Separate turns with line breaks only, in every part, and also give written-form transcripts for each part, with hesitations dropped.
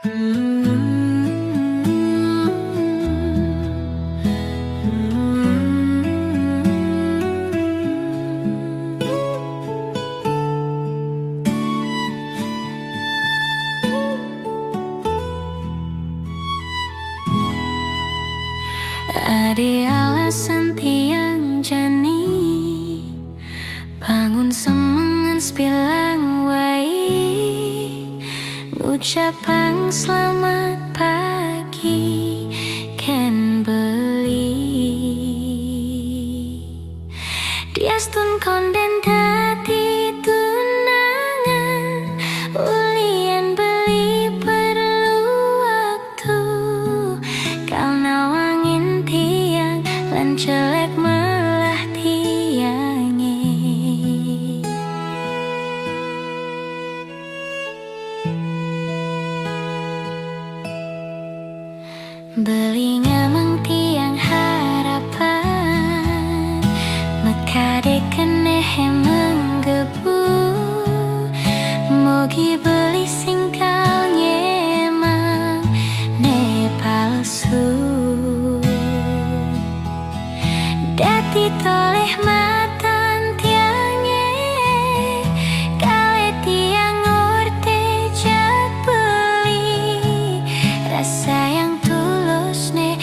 Ada alasan tiang jani bangun semangan sepilang wai ngucapang selamat pagi ken beli diastun konden dadi tunangan ulian beli perlu waktu kau nawangin tiang lan jelek melah tiange beli ngamang tiang harapan mekade kenehe menggebu mogi beli singkal nyemang ne palsu dati toleh matan tiangnya kale tiang orte jak beli rasa yang tulus ne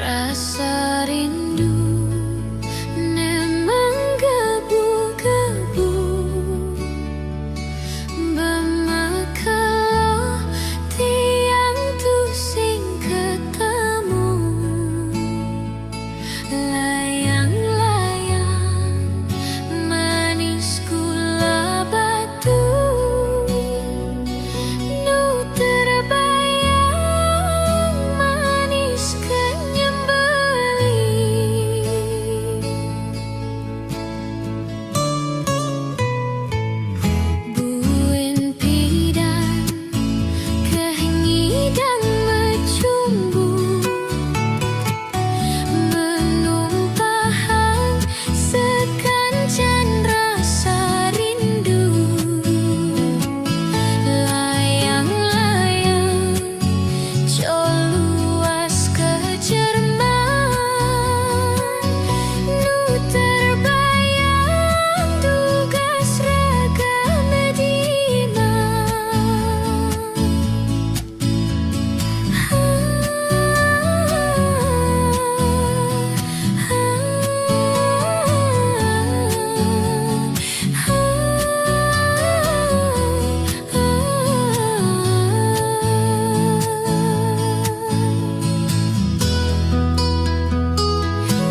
Rasa rindu nemang gebu-gebu Bemakalo tiang tu sing ketemu Layang-layang manis gula batu Nu terbayang manis kenyembeli Buin pidan kehingidang bercumbu Menumpahan sekancan rasa rindu Layang-layang luas ke Jerman Nu terbayang tugas raga Medina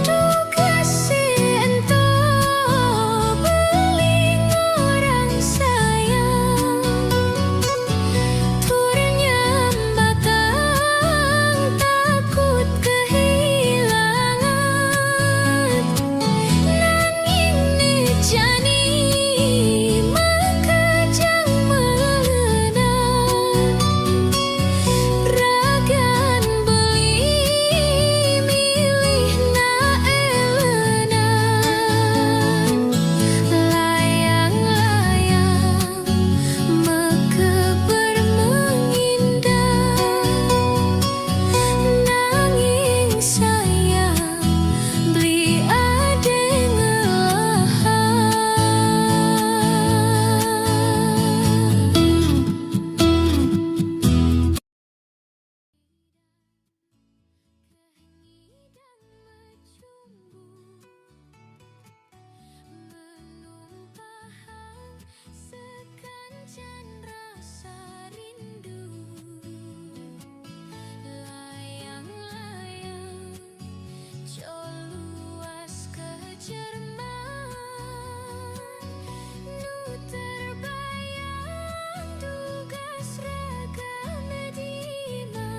Tugas ento beling orang sayang Turnya batang takut kehilangan Nanging nejani maka jang melenan Ragan beli milih na elenan Layang-layang mekeber mengindah Nanging sayang beli ade Menumpahan sekancan rasa rindu Layang-layang luas ke Jerman Nu terbayang tugas raga Medina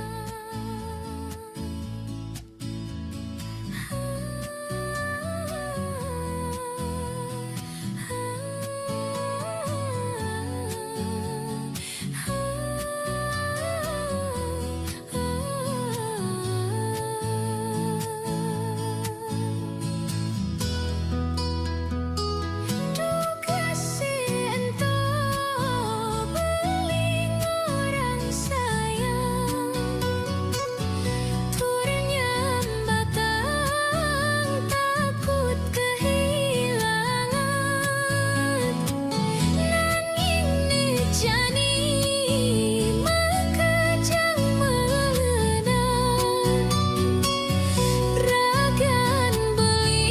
Tugas ento beling orang sayang Turnya batang takut kehilangan Nanging nejani maka jang melenan Ragan beli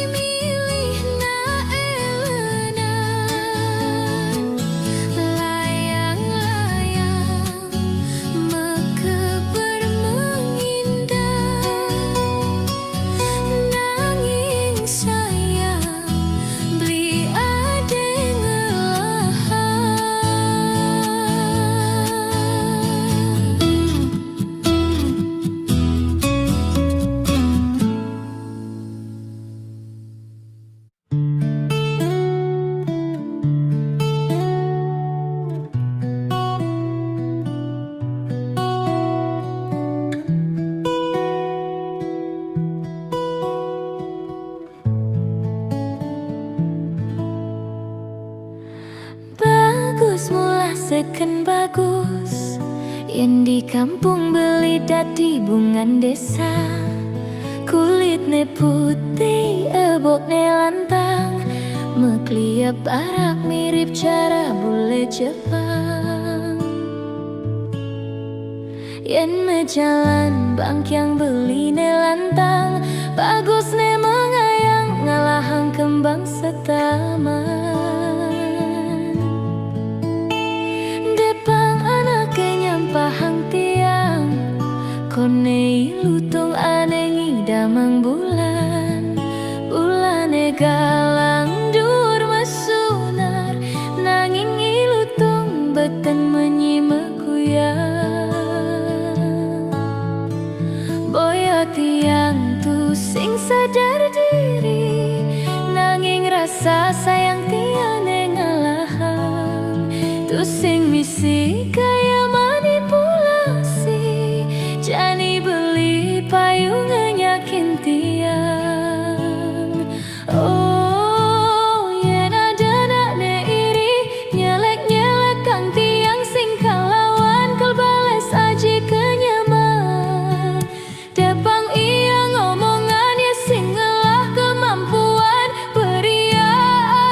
milih na elenan Layang-layang mekeber mengindah Nanging sayang beli ade Bagus mula seken bagus Yen di kampung beli dadi bungan desa Kulitne putih, ebokne lantang Mekliap arak mirip cara bule Jepang Yen mejalan bangkyang beli kembang setaman. Depang anake nyampahang tiang, kone lutung anengi damang bulan. Bulane galang dur masunar, nanging ilutung beten menyimeku ya. Boyo tiang tu sing sadar diri, nanging rasa sayang tiane ngalahan. Tu sing misi kaya manipulasi, jani beli payung nyakin tiang. Oh, yen ada nakne iri, nyelek-nyelek kang tiang sing kalawan kelbales aji kenyaman. Depang iya ngomongannya sing ngelah kemampuan, beria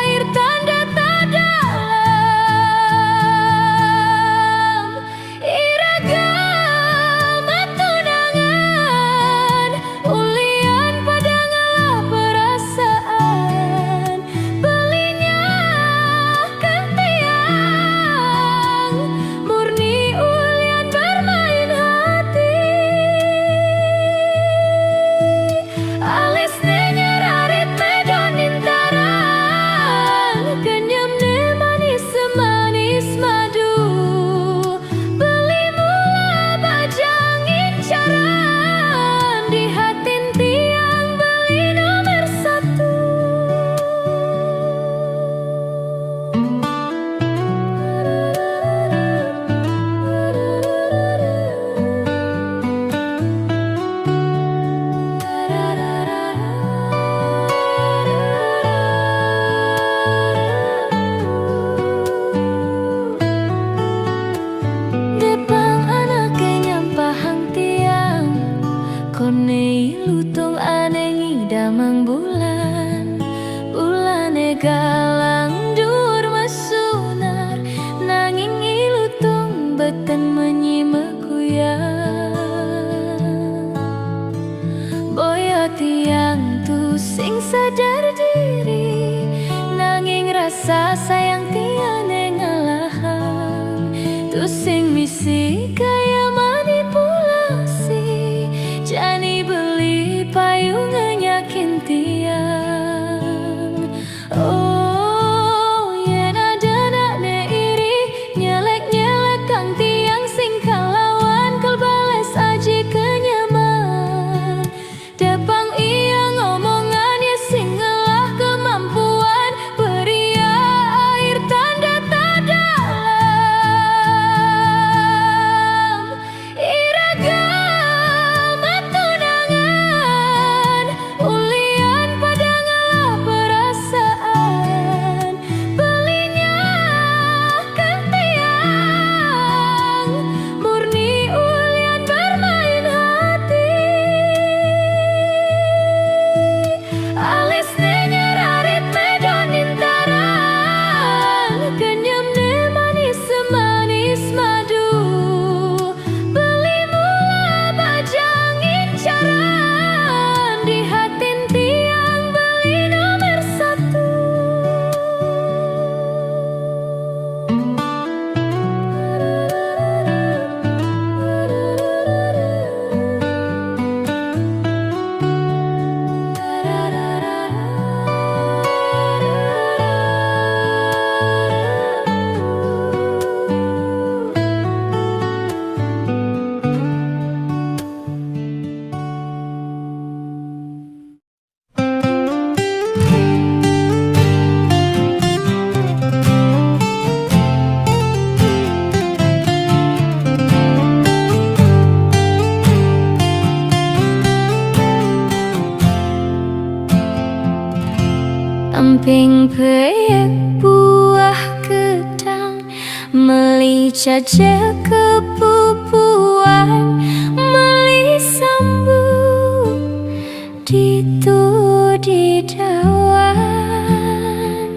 air tanda tak dalam. Iragam tunangan, ulian pada ngalah perasaan. Belinya kan tiang, murni ulian bermain hati. Alisne nyerarit medon intaran, kenyam ne manis madu. Beli mula bajang incaran, di hatin tiang beli nomor satu. Depang anake nyampahang tiang, kone lutung anengi damang bulan. Bulane galang dur masunar, nanging ilutung beten menyimeku ya. Boyo tiang tu sing sadar diri, nanging rasa sayang tiane ngalahan. Tu sing misi kaya manipulasi, jani beli payung nyakin tiang. Oh, yen ada nakne iri, nyelek-nyelek kang tiang sing kalawan kelbales aji kenyaman. Depang iya ngomongannya sing ngelah kemampuan, beria air tanda tak dalam. Iragam tunangan, ulian pada ngalah perasaan. Belinya kan tiang, murni ulian bermain hati. Alisne nyerarit medon intaran, kenyam ne manis madu. Beli mula bajang incaran, di hatin tiang beli nomor satu. Emping peyek buah gedang, meli jajal kepupuan, meli sambung ditu di dawan.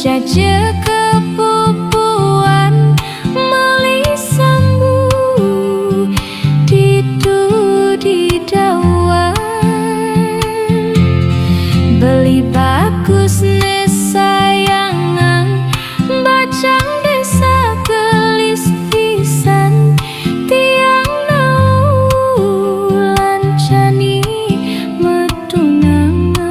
jajah kepupuan meli sambu ditu didawan beli bagus ne sayangan bacang desa gelis pisan tiang nau lancani metunangan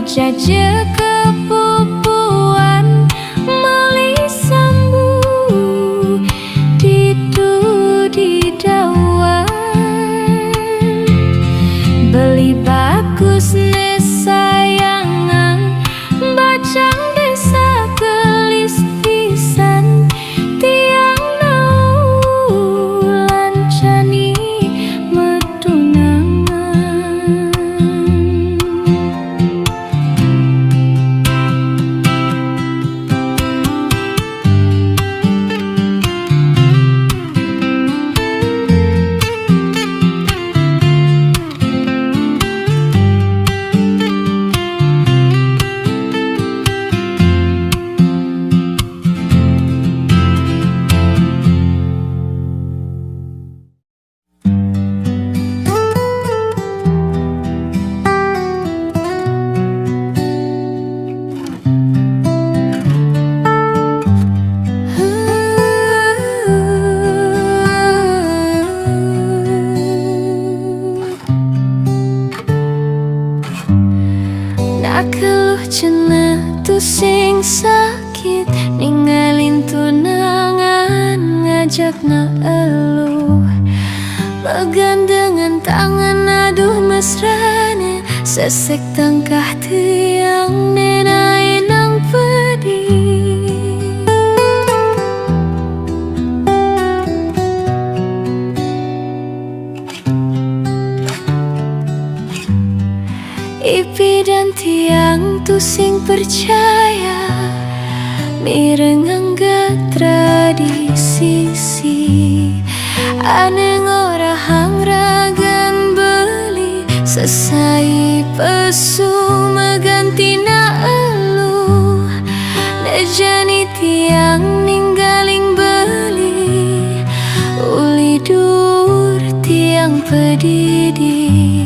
jajah kepupuan meli sambu ditu didawan beli bagus ne sayangan bacang desa gelis pisan tiang nau lancani metunangan keluh cenah tu sing sakit ninggalin tunangan ngajak na eluh begandengan tangan aduh mesrane sesek tangkah tiang nenai nang pedih Ipi dan tiang tu sing percaya mireng angga tradisi aneng ora hangragan beli sesai pesu meganti na elu nejani tiang ninggaling beli uli dur tiang pedidi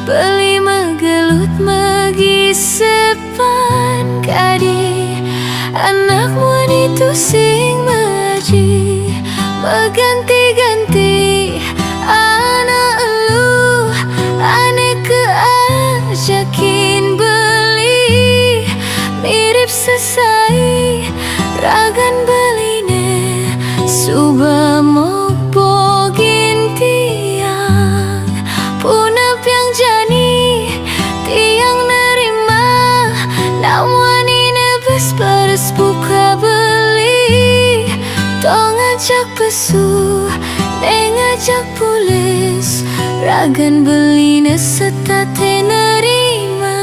beli megelut megi sepan kadi anak wanita sing maji meganti-ganti anak elu ane keajakin beli mirip sesai ragan beline suba mokbo gintiang punap yang jani tiang nerima namun ini beres buka beli tong ajak pesu ngajak pulis ragan beline setate nerima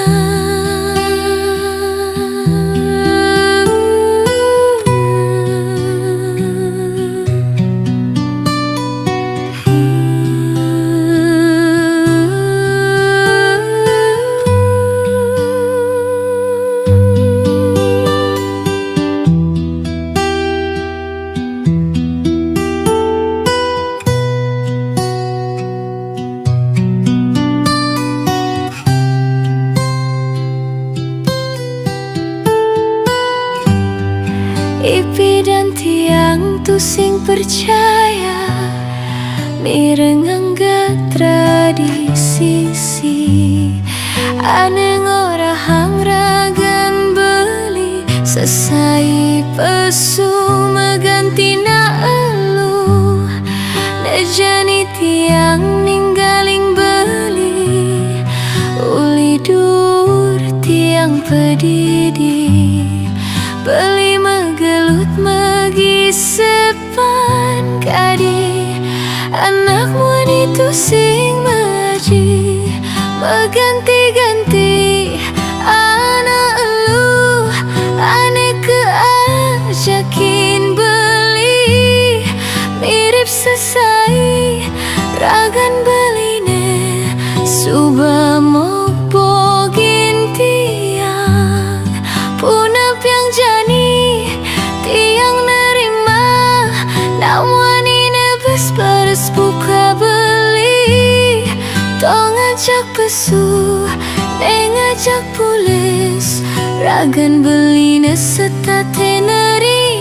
Ipi dan tiang tu sing percaya mireng angga tradisi aneng ora hangragan beli sesai pesu meganti na elu nejani tiang ninggaling beli uli dur tiang pedidi beli megelut megi sepan kadi anakmu itu sing maji meganti-ganti anak elu ane keajakin beli mirip sesai ragan beline suba mokbo gintiang punap yang jani tiang nerima namun nebes bares buka beli tong ajak pesu neng ajak pulis ragan beline setate nerima